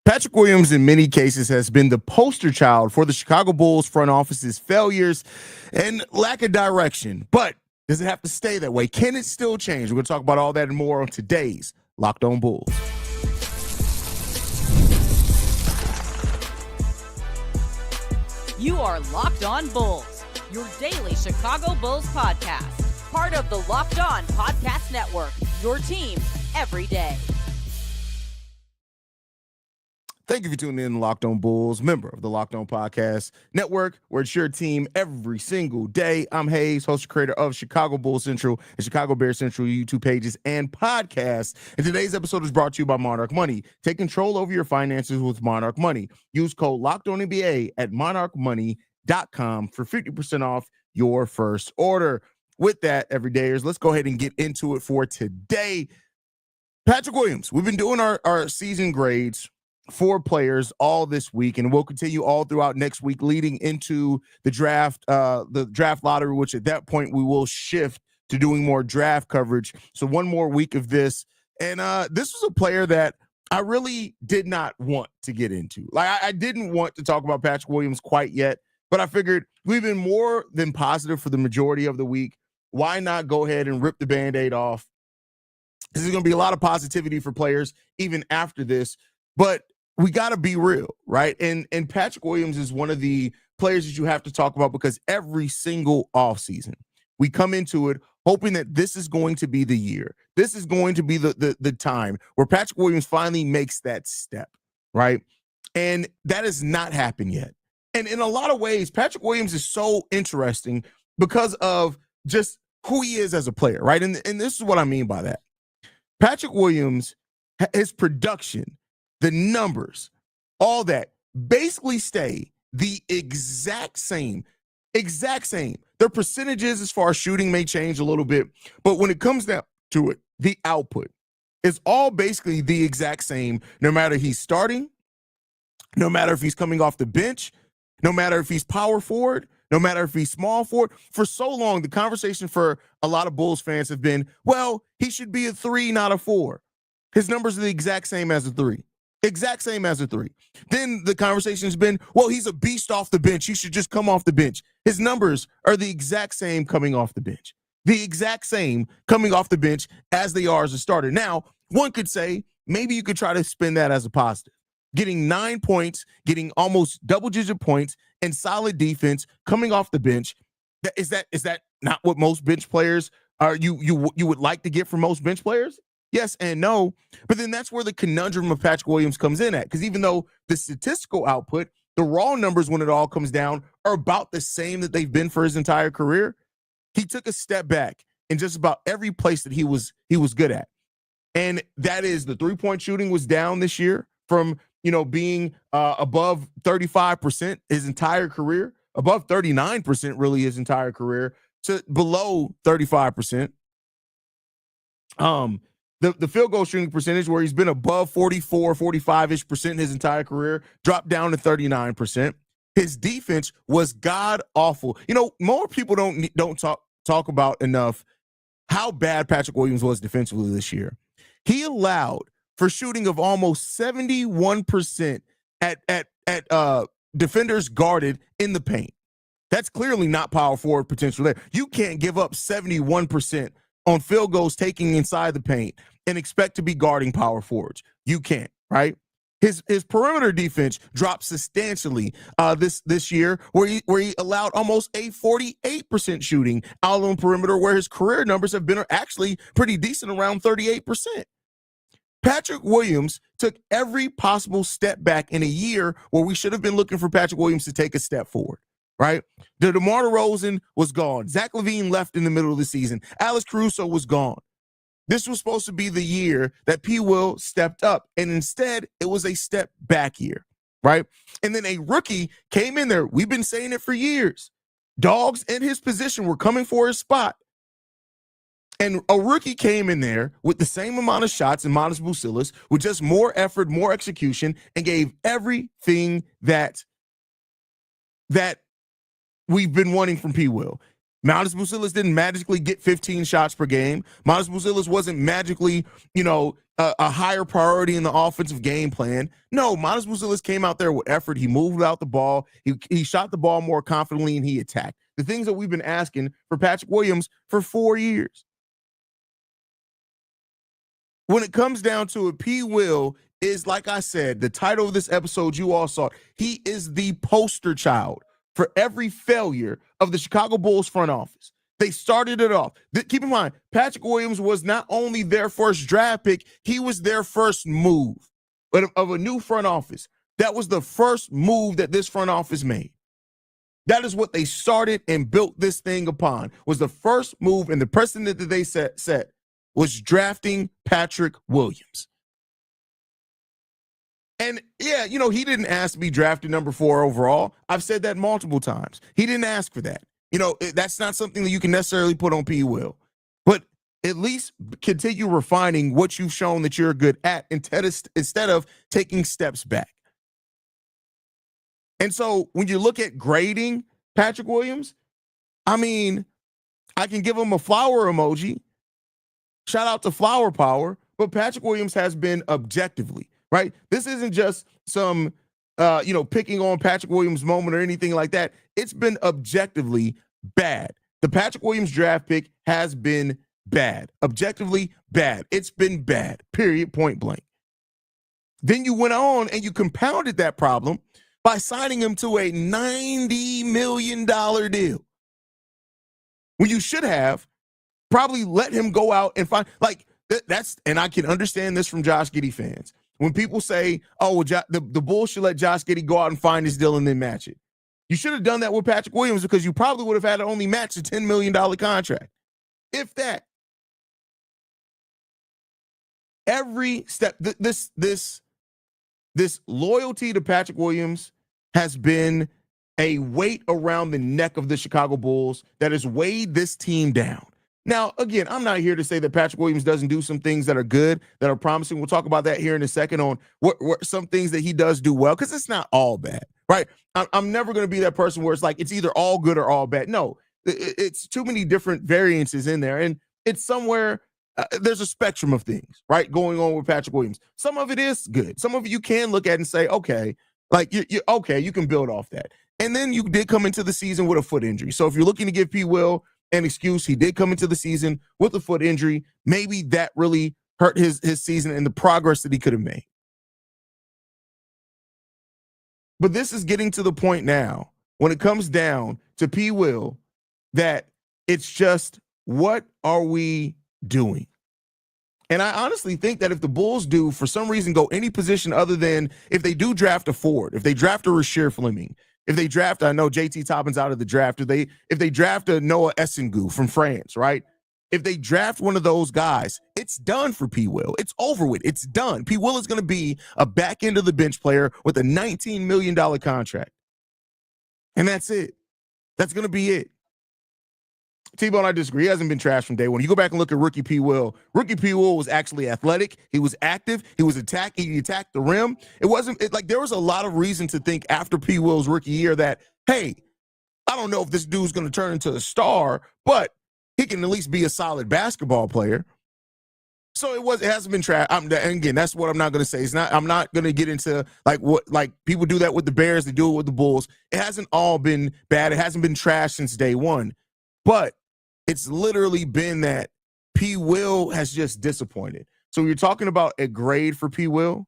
Patrick Williams, in many cases, has been the poster child for the Chicago Bulls front office's failures and lack of direction. But does it have to stay that way? Can it still change? We're going to talk about all that and more on today's Locked On Bulls. You are Locked On Bulls, your daily Chicago Bulls podcast. Part of the Locked On Podcast Network, your team every day. Thank you for tuning in to Locked On Bulls, member of the Locked On Podcast Network, where it's your team every single day. I'm Haize, host and creator of Chicago Bulls Central and Chicago Bears Central YouTube pages and podcasts. And today's episode is brought to you by Monarch Money. Take control over your finances with Monarch Money. Use code LOCKEDONNBA at monarchmoney.com for 50% off your first order. With that, everydayers, let's go ahead and get into it for today. Patrick Williams, we've been doing our season grades for players all this week, and we'll continue all throughout next week leading into the draft lottery, which at that point we will shift to doing more draft coverage. So one more week of this. And this was a player that I really did not want to get into. Like, I didn't want to talk about Patrick Williams quite yet, but I figured we've been more than positive for the majority of the week. Why not go ahead and rip the Band-Aid off? This is going to be a lot of positivity for players even after this, but we got to be real, right? And Patrick Williams is one of the players that you have to talk about because every single offseason, we come into it hoping that this is going to be the year. This is going to be the time where Patrick Williams finally makes that step, right? And that has not happened yet. And in a lot of ways, Patrick Williams is so interesting because of just who he is as a player, right? And this is what I mean by that. Patrick Williams, his production, the numbers, all that basically stay the exact same. Their percentages as far as shooting may change a little bit, but when it comes down to it, the output is all basically the exact same, no matter he's starting, no matter if he's coming off the bench, no matter if he's power forward, no matter if he's small forward. For so long, the conversation for a lot of Bulls fans have been, well, he should be a 3, not a 4. His numbers are the exact same as a 3. Exact same as a 3. Then the conversation's been, well, he's a beast off the bench. He should just come off the bench. His numbers are the exact same coming off the bench. The exact same coming off the bench as they are as a starter. Now, one could say, maybe you could try to spin that as a positive. Getting 9 points, getting almost double-digit points, and solid defense coming off the bench. Is that not what most bench players are? You would like to get from most bench players? Yes and no, but then that's where the conundrum of Patrick Williams comes in at, because even though the statistical output, the raw numbers when it all comes down are about the same that they've been for his entire career, he took a step back in just about every place that he was good at. And that is the three-point shooting was down this year from, being above 35% his entire career, above 39% really his entire career, to below 35%. The field goal shooting percentage, where he's been above 44, 45-ish percent his entire career, dropped down to 39%. His defense was god awful. More people don't talk about enough how bad Patrick Williams was defensively this year. He allowed for shooting of almost 71% at defenders guarded in the paint. That's clearly not power forward potential there. You can't give up 71% on field goals taking inside the paint and expect to be guarding power forwards. You can't, right? His perimeter defense dropped substantially this year, where he allowed almost a 48% shooting out on perimeter, where his career numbers have been actually pretty decent, around 38%. Patrick Williams took every possible step back in a year where we should have been looking for Patrick Williams to take a step forward. Right? DeMar DeRozan was gone. Zach LaVine left in the middle of the season. Alex Caruso was gone. This was supposed to be the year that P. Will stepped up, and instead it was a step back year, right? And then a rookie came in there. We've been saying it for years. Dogs in his position were coming for his spot. And a rookie came in there with the same amount of shots in Matas Buzelis, with just more effort, more execution, and gave everything that we've been wanting from P. Will. Matas Buzelis didn't magically get 15 shots per game. Matas Buzelis wasn't magically, a higher priority in the offensive game plan. No, Matas Buzelis came out there with effort. He moved out the ball. He shot the ball more confidently, and he attacked. The things that we've been asking for Patrick Williams for 4 years. When it comes down to it, P. Will is, like I said, the title of this episode you all saw. He is the poster child for every failure of the Chicago Bulls front office. They started it off. Keep in mind, Patrick Williams was not only their first draft pick, he was their first move of a new front office. That was the first move that this front office made. That is what they started and built this thing upon, was the first move, and the precedent that they set was drafting Patrick Williams. And yeah, he didn't ask to be drafted number 4 overall. I've said that multiple times. He didn't ask for that. That's not something that you can necessarily put on P. Will. But at least continue refining what you've shown that you're good at instead of taking steps back. And so when you look at grading Patrick Williams, I can give him a flower emoji. Shout out to Flower Power. But Patrick Williams has been objectively, right? This isn't just some, picking on Patrick Williams moment or anything like that. It's been objectively bad. The Patrick Williams draft pick has been bad. Objectively bad. It's been bad, period, point blank. Then you went on and you compounded that problem by signing him to a $90 million deal. When you should have probably let him go out and find, and I can understand this from Josh Giddey fans. When people say, oh, well, the Bulls should let Josh Giddey go out and find his deal and then match it. You should have done that with Patrick Williams, because you probably would have had to only match a $10 million contract. If that. Every step, this loyalty to Patrick Williams has been a weight around the neck of the Chicago Bulls that has weighed this team down. Now, again, I'm not here to say that Patrick Williams doesn't do some things that are good, that are promising. We'll talk about that here in a second on what some things that he does do well, because it's not all bad, right? I'm never going to be that person where it's like it's either all good or all bad. No, it's too many different variances in there, and it's somewhere there's a spectrum of things, right, going on with Patrick Williams. Some of it is good. Some of it you can look at and say, okay, you're okay, you can build off that. And then you did come into the season with a foot injury. So if you're looking to give P. Will an excuse, he did come into the season with a foot injury. Maybe that really hurt his season and the progress that he could have made. But this is getting to the point now when it comes down to P. Will that it's just, what are we doing? And I honestly think that if the Bulls do, for some reason, go any position other than if they do draft a forward, if they draft a Rasheer Fleming, if they draft, I know JT Toppin's out of the draft, if they draft a Noah Essengu from France, right? If they draft one of those guys, it's done for P. Will. It's over with. It's done. P. Will is going to be a back end of the bench player with a $19 million contract. And that's it. That's going to be it. T-Bone, I disagree. He hasn't been trashed from day one. You go back and look at rookie P. Will. Rookie P. Will was actually athletic. He was active. He was attacking. He attacked the rim. There was a lot of reason to think after P. Will's rookie year that, hey, I don't know if this dude's going to turn into a star, but he can at least be a solid basketball player. So it hasn't been trashed. And again, that's what I'm not going to say. I'm not going to get into like people do that with the Bears. They do it with the Bulls. It hasn't all been bad. It hasn't been trashed since day one. But it's literally been that P. Will has just disappointed. So you're talking about a grade for P. Will.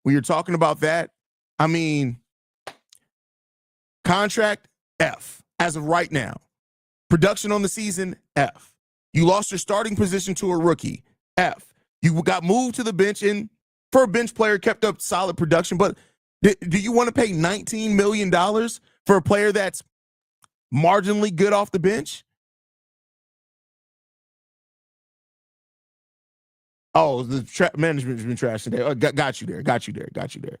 When you're talking about that, contract F as of right now. Production on the season F. You lost your starting position to a rookie F. You got moved to the bench, and for a bench player, kept up solid production. But do you want to pay $19 million for a player that's marginally good off the bench? Oh, the management's been trashed today. Oh, got you there.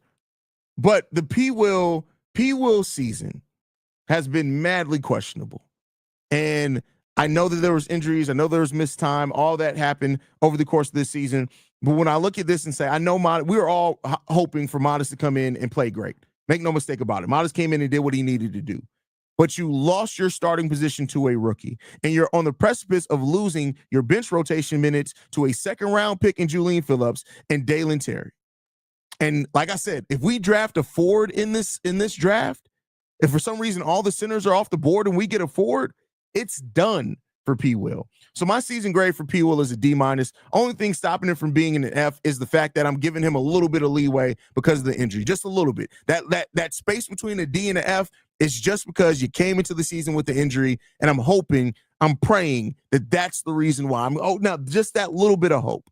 But the P. Will season has been madly questionable. And I know that there was injuries. I know there was missed time. All that happened over the course of this season. But when I look at this and say, I know we were all hoping for Matas to come in and play great. Make no mistake about it. Matas came in and did what he needed to do. but you lost your starting position to a rookie, and you're on the precipice of losing your bench rotation minutes to a second-round pick in Julian Phillips and Dalen Terry. And like I said, if we draft a forward in this draft, if for some reason all the centers are off the board and we get a forward, it's done for P. Will. So my season grade for P. Will is a D-. Only thing stopping him from being an F is the fact that I'm giving him a little bit of leeway because of the injury, just a little bit. That space between a D and an F is just because you came into the season with the injury, and I'm praying that that's the reason why. Now just that little bit of hope.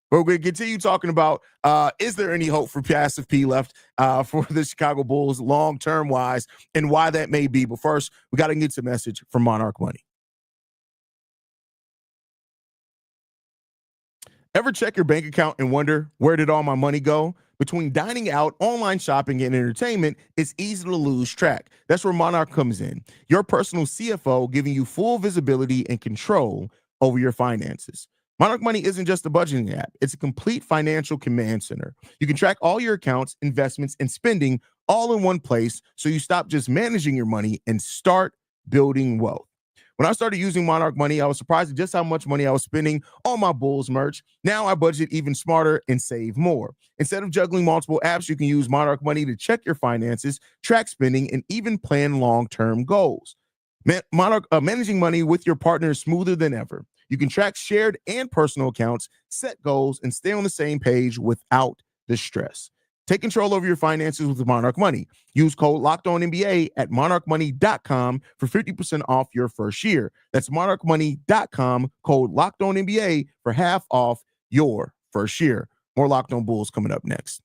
But we're going to continue talking about, is there any hope for Passive P left for the Chicago Bulls long-term wise, and why that may be. But first, we got to get to a message from Monarch Money. Ever check your bank account and wonder, where did all my money go? Between dining out, online shopping, and entertainment, it's easy to lose track. That's where Monarch comes in. Your personal CFO, giving you full visibility and control over your finances. Monarch Money isn't just a budgeting app. It's a complete financial command center. You can track all your accounts, investments, and spending all in one place, so you stop just managing your money and start building wealth. When I started using Monarch Money, I was surprised at just how much money I was spending on my Bulls merch. Now I budget even smarter and save more. Instead of juggling multiple apps, you can use Monarch Money to check your finances, track spending, and even plan long-term goals. Managing money with your partner is smoother than ever. You can track shared and personal accounts, set goals, and stay on the same page without the stress. Take control over your finances with Monarch Money. Use code LOCKEDONNBA at monarchmoney.com for 50% off your first year. That's monarchmoney.com, code LOCKEDONNBA for half off your first year. More Locked On Bulls coming up next.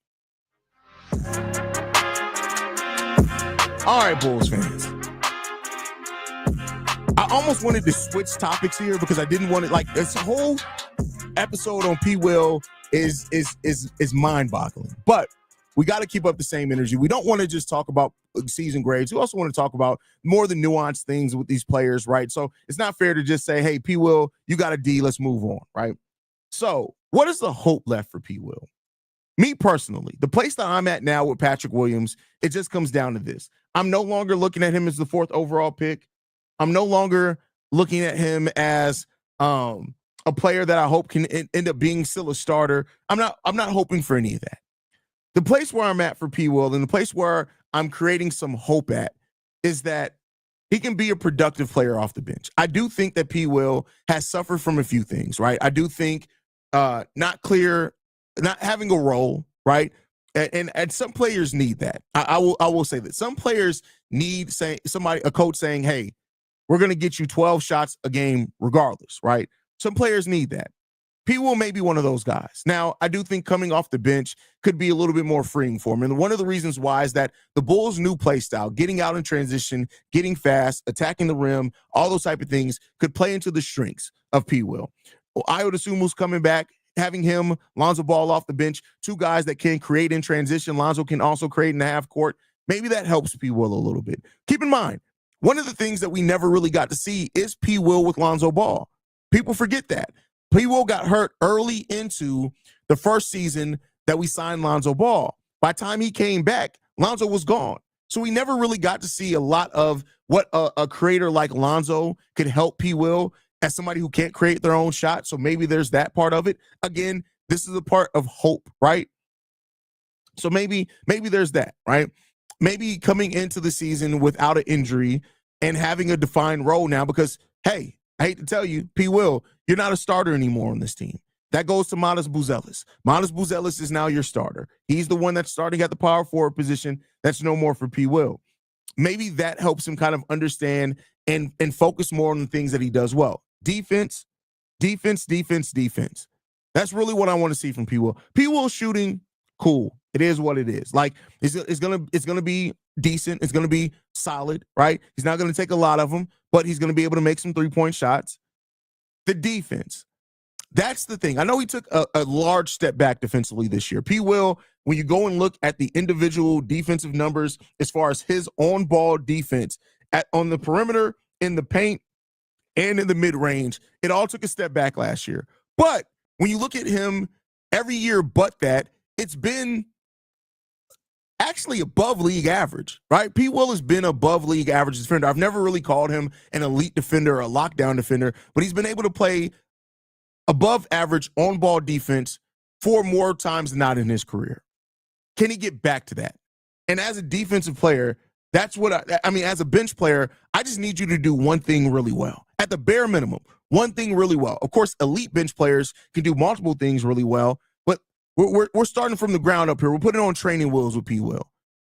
All right, Bulls fans. I almost wanted to switch topics here because I didn't want it. Like, this whole episode on P. Will is mind-boggling. But we got to keep up the same energy. We don't want to just talk about season grades. We also want to talk about more the nuanced things with these players, right? So it's not fair to just say, hey, P. Will, you got a D, let's move on, right? So what is the hope left for P. Will? Me personally, the place that I'm at now with Patrick Williams, it just comes down to this. I'm no longer looking at him as the 4th overall pick. I'm no longer looking at him as a player that I hope can end up being still a starter. I'm not hoping for any of that. The place where I'm at for P. Will, and the place where I'm creating some hope at, is that he can be a productive player off the bench. I do think that P. Will has suffered from a few things, right? I do think not having a role, right? And some players need that. I will say that some players need a coach saying, hey, we're going to get you 12 shots a game regardless, right? Some players need that. P. Will may be one of those guys. Now, I do think coming off the bench could be a little bit more freeing for him. And one of the reasons why is that the Bulls' new play style, getting out in transition, getting fast, attacking the rim, all those type of things could play into the strengths of P. Will. Ayo Dosunmu's coming back, having him, Lonzo Ball off the bench, two guys that can create in transition. Lonzo can also create in the half court. Maybe that helps P. Will a little bit. Keep in mind, one of the things that we never really got to see is P. Will with Lonzo Ball. People forget that. P. Will got hurt early into the first season that we signed Lonzo Ball. By the time he came back, Lonzo was gone. So we never really got to see a lot of what a creator like Lonzo could help P. Will as somebody who can't create their own shot. So maybe there's that part of it. Again, this is a part of hope, right? So maybe there's that, right? Maybe coming into the season without an injury and having a defined role now because, hey, I hate to tell you, P. Will, you're not a starter anymore on this team. That goes to Matas Buzelis. Matas Buzelis is now your starter. He's the one that's starting at the power forward position. That's no more for P. Will. Maybe that helps him kind of understand and focus more on the things that he does well. Defense. That's really what I want to see from P. Will. P. Will shooting, cool. It is what it is. Like, it's gonna be decent. It's gonna be solid, right? He's not gonna take a lot of them, but he's gonna be able to make some 3-point shots. The defense, that's the thing. I know he took a large step back defensively this year. P. Will, when you go and look at the individual defensive numbers as far as his on-ball defense on the perimeter, in the paint, and in the mid-range, it all took a step back last year. But when you look at him every year but that, it's been actually above league average, right? P. Will has been above league average defender. I've never really called him an elite defender or a lockdown defender, but he's been able to play above average on-ball defense 4 more times than not in his career. Can he get back to that? And as a defensive player, that's what I mean, as a bench player, I just need you to do one thing really well. At the bare minimum, one thing really well. Of course, elite bench players can do multiple things really well, but we're starting from the ground up here. We're putting on training wheels with P. Will.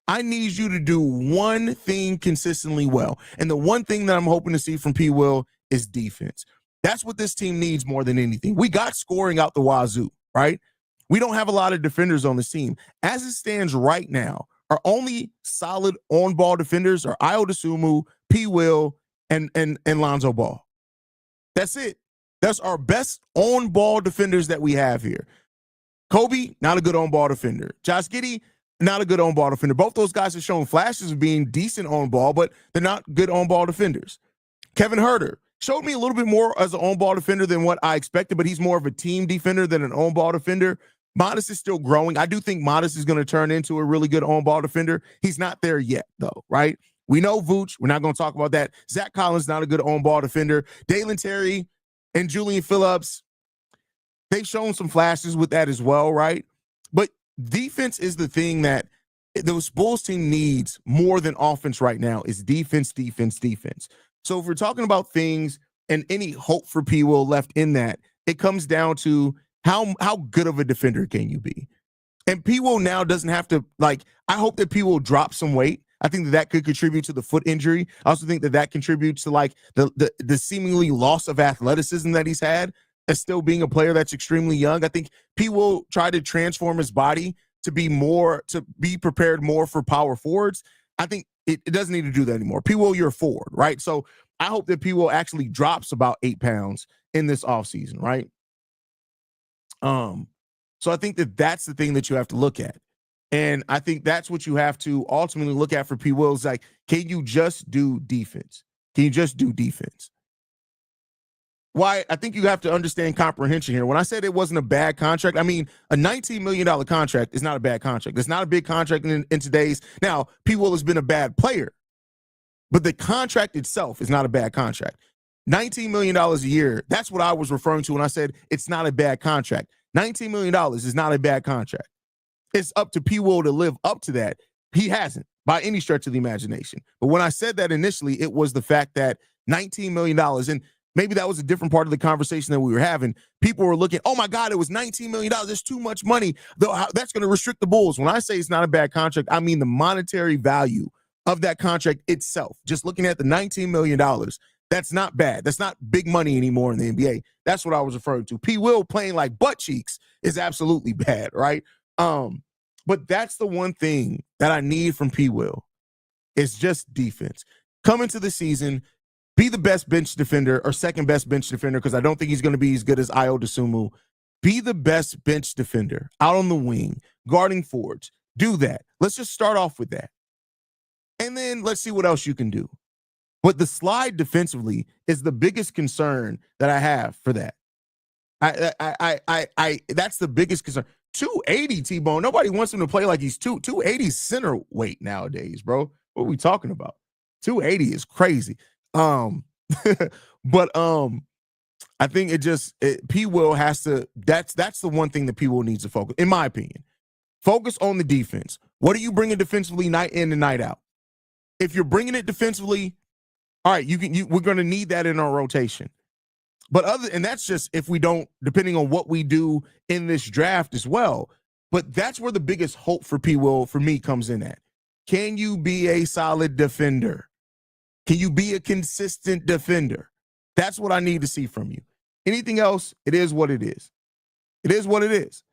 I need you to do one thing consistently well. And the one thing that I'm hoping to see from P. Will is defense. That's what this team needs more than anything. We got scoring out the wazoo, right? We don't have a lot of defenders on this team. As it stands right now, our only solid on-ball defenders are Ayo Dosunmu, P. Will, and Lonzo Ball. That's it. That's our best on-ball defenders that we have here. Kobe, not a good on-ball defender. Josh Giddey, not a good on-ball defender. Both those guys have shown flashes of being decent on-ball, but they're not good on-ball defenders. Kevin Huerter showed me a little bit more as an on-ball defender than what I expected, but he's more of a team defender than an on-ball defender. Matas is still growing. I do think Matas is going to turn into a really good on-ball defender. He's not there yet, though, right? We know Vooch. We're not going to talk about that. Zach Collins, not a good on-ball defender. Dalen Terry and Julian Phillips, they've shown some flashes with that as well, right? But defense is the thing that those Bulls team needs more than offense right now is defense, defense, defense. So if we're talking about things and any hope for P. Will left in that, it comes down to how good of a defender can you be? And P. Will now doesn't have to, I hope that P. Will drop some weight. I think that could contribute to the foot injury. I also think that contributes to the seemingly loss of athleticism that he's had as still being a player that's extremely young. I think P. Will try to transform his body to be prepared more for power forwards. I think it doesn't need to do that anymore. P. Will, you're a forward, right? So I hope that P. Will actually drops about 8 pounds in this offseason, right? So I think that's the thing that you have to look at. And I think that's what you have to ultimately look at for P. Will is can you just do defense? Can you just do defense? Why? I think you have to understand comprehension here. When I said it wasn't a bad contract, I mean, a $19 million contract is not a bad contract. It's not a big contract in today's. Now, P. Will has been a bad player, but the contract itself is not a bad contract. $19 million a year, that's what I was referring to when I said it's not a bad contract. $19 million is not a bad contract. It's up to P. Will to live up to that. He hasn't by any stretch of the imagination. But when I said that initially, it was the fact that $19 million, and maybe that was a different part of the conversation that we were having. People were looking, oh my God, it was $19 million. There's too much money. That's going to restrict the Bulls. When I say it's not a bad contract, I mean the monetary value of that contract itself. Just looking at the $19 million, that's not bad. That's not big money anymore in the NBA. That's what I was referring to. P. Will playing like butt cheeks is absolutely bad, right? But that's the one thing that I need from P. Will is just defense. Come into the season, be the best bench defender or second best bench defender, because I don't think he's going to be as good as Ayo Dosunmu. Be the best bench defender out on the wing, guarding forwards. Do that. Let's just start off with that. And then let's see what else you can do. But the slide defensively is the biggest concern that I have for that. I that's the biggest concern. 280 T-Bone. Nobody wants him to play like he's 280 center weight nowadays, bro. What are we talking about? 280 is crazy. But I think P. Will has to. That's the one thing that P. Will needs to focus, in my opinion. Focus on the defense. What are you bringing defensively night in and night out? If you're bringing it defensively, all right, we're going to need that in our rotation. But that's just if we don't, depending on what we do in this draft as well. But that's where the biggest hope for P. Will, for me, comes in at. Can you be a solid defender? Can you be a consistent defender? That's what I need to see from you. Anything else, it is what it is. It is what it is.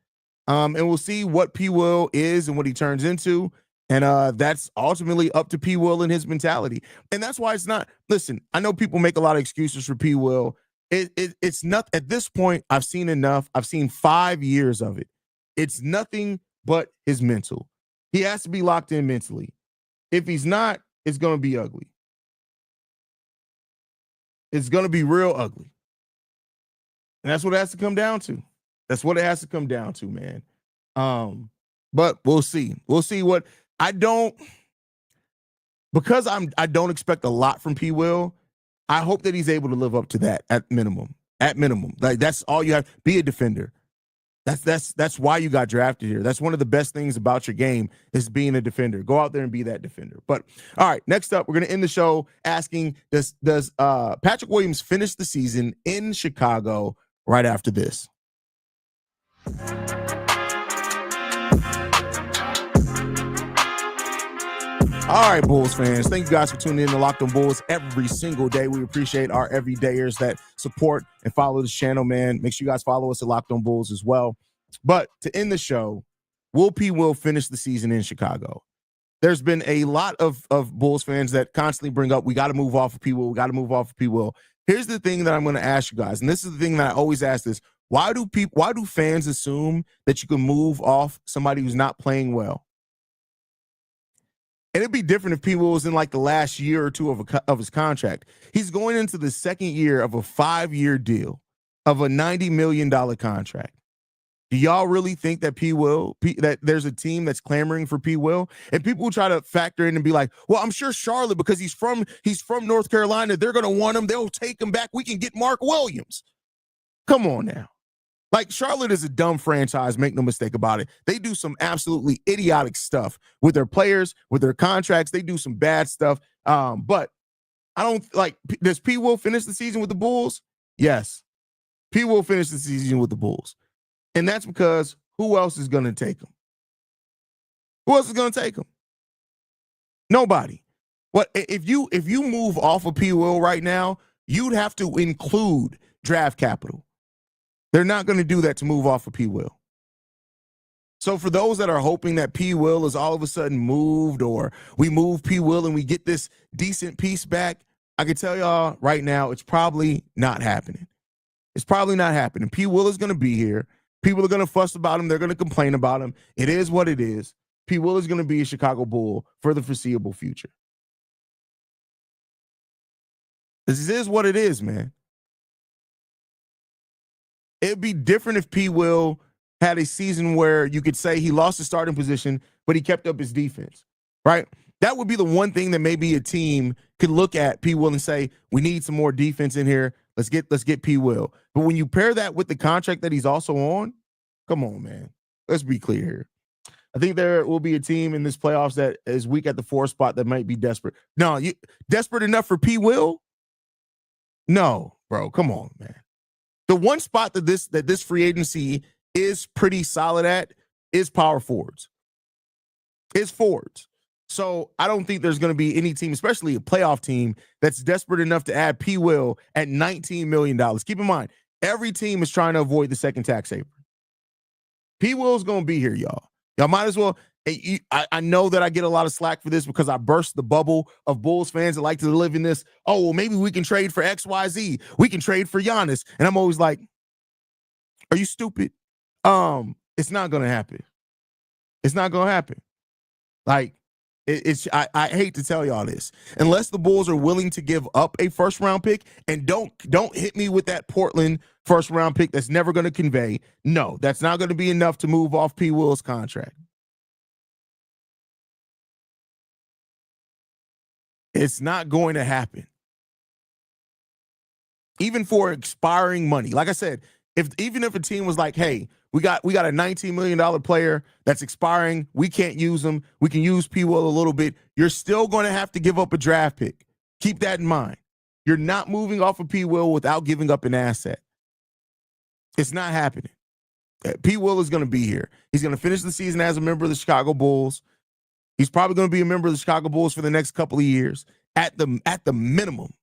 And we'll see what P. Will is and what he turns into. And that's ultimately up to P. Will and his mentality. And that's why it's not, listen, I know people make a lot of excuses for P. Will. It's not, at this point, I've seen enough. I've seen 5 years of it. It's nothing but his mental. He has to be locked in mentally. If he's not, it's going to be ugly. It's going to be real ugly. And that's what it has to come down to. That's what it has to come down to, man. But we'll see. We'll see what I don't because I don't expect a lot from P. Will. I hope that he's able to live up to that at minimum. At minimum, like that's all you have. Be a defender. That's why you got drafted here. That's one of the best things about your game is being a defender. Go out there and be that defender. But all right, next up, we're gonna end the show asking does Patrick Williams finish the season in Chicago right after this? All right, Bulls fans, thank you guys for tuning in to Locked on Bulls every single day. We appreciate our everydayers that support and follow this channel, man. Make sure you guys follow us at Locked on Bulls as well. But to end the show, will P. Will finish the season in Chicago? There's been a lot of Bulls fans that constantly bring up, we got to move off of P. Will. We got to move off of P. Will. Here's the thing that I'm going to ask you guys, and this is the thing that I always ask this. Why do fans assume that you can move off somebody who's not playing well? And it'd be different if P. Will was in like the last year or two of his contract. He's going into the second year of a 5-year deal of a $90 million contract. Do y'all really think that that there's a team that's clamoring for P. Will? And people try to factor in and be like, well, I'm sure Charlotte, because he's from North Carolina, they're going to want him. They'll take him back. We can get Mark Williams. Come on now. Like, Charlotte is a dumb franchise, make no mistake about it. They do some absolutely idiotic stuff with their players, with their contracts. They do some bad stuff. But I don't does P. Will finish the season with the Bulls? Yes. P. Will finish the season with the Bulls. And that's because who else is going to take him? Who else is going to take him? Nobody. What if you move off of P. Will right now, you'd have to include draft capital. They're not going to do that to move off of P. Will. So for those that are hoping that P. Will is all of a sudden moved, or we move P. Will and we get this decent piece back, I can tell y'all right now it's probably not happening. It's probably not happening. P. Will is going to be here. People are going to fuss about him. They're going to complain about him. It is what it is. P. Will is going to be a Chicago Bull for the foreseeable future. This is what it is, man. It'd be different if P. Will had a season where you could say he lost his starting position, but he kept up his defense, right? That would be the one thing that maybe a team could look at P. Will and say, we need some more defense in here. Let's get P. Will. But when you pair that with the contract that he's also on, come on, man. Let's be clear here. I think there will be a team in this playoffs that is weak at the 4 spot that might be desperate. No, you desperate enough for P. Will? No, bro. Come on, man. The one spot that this free agency is pretty solid at is power forwards. It's forwards. So I don't think there's going to be any team, especially a playoff team, that's desperate enough to add P. Will at $19 million. Keep in mind, every team is trying to avoid the second tax apron. P. Will's going to be here, y'all. Y'all might as well. I know that I get a lot of slack for this because I burst the bubble of Bulls fans that like to live in this. Oh, well, maybe we can trade for XYZ. We can trade for Giannis. And I'm always like, are you stupid? It's not going to happen. It's not going to happen. Like, I hate to tell y'all this. Unless the Bulls are willing to give up a first-round pick, and don't hit me with that Portland first-round pick that's never going to convey. No, that's not going to be enough to move off P. Will's contract. It's not going to happen. Even for expiring money. Like I said, even if a team was like, hey, we got a $19 million player that's expiring, we can't use him, we can use P. Will a little bit, you're still going to have to give up a draft pick. Keep that in mind. You're not moving off of P. Will without giving up an asset. It's not happening. P. Will is going to be here. He's going to finish the season as a member of the Chicago Bulls. He's probably going to be a member of the Chicago Bulls for the next couple of years at the minimum.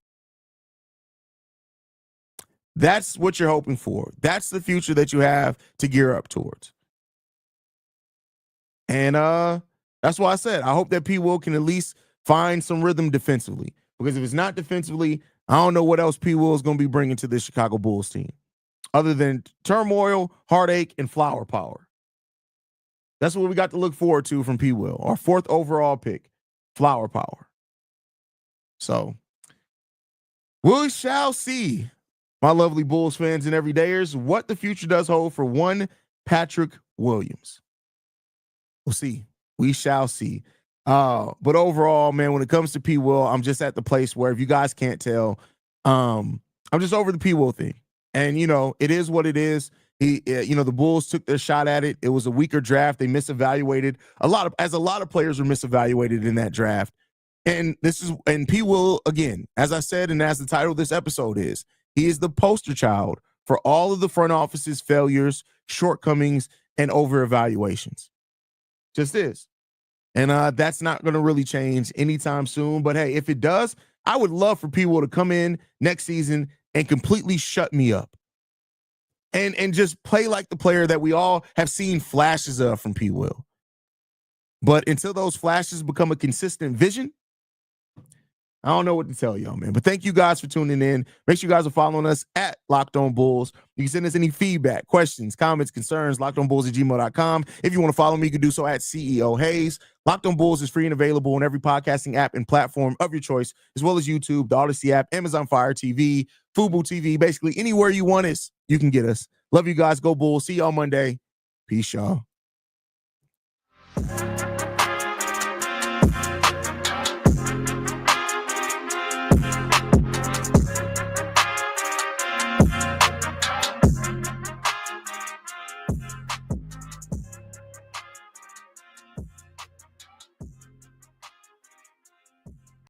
That's what you're hoping for. That's the future that you have to gear up towards. And that's why I said I hope that P. Will can at least find some rhythm defensively. Because if it's not defensively, I don't know what else P. Will is going to be bringing to this Chicago Bulls team other than turmoil, heartache, and flower power. That's what we got to look forward to from P. Will. Our 4th overall pick, flower power. So we shall see, my lovely Bulls fans and everydayers, what the future does hold for one Patrick Williams. We'll see. We shall see. But overall, man, when it comes to P. Will, I'm just at the place where, if you guys can't tell, I'm just over the P. Will thing. And, it is what it is. The Bulls took their shot at it. It was a weaker draft. They misevaluated a lot of players were misevaluated in that draft. And P. Will, again, as I said, and as the title of this episode is, he is the poster child for all of the front office's failures, shortcomings, and over evaluations. Just is. And that's not going to really change anytime soon. But hey, if it does, I would love for P. Will to come in next season and completely shut me up. And just play like the player that we all have seen flashes of from P. Will. But until those flashes become a consistent vision, I don't know what to tell y'all, man. But thank you guys for tuning in. Make sure you guys are following us at Locked On Bulls. You can send us any feedback, questions, comments, concerns, lockedonbulls@gmail.com. If you want to follow me, you can do so at CEO Haize. Locked On Bulls is free and available on every podcasting app and platform of your choice, as well as YouTube, the Odyssey app, Amazon Fire TV, Fubo TV, basically anywhere you want us, you can get us. Love you guys. Go Bulls. See y'all Monday. Peace, y'all.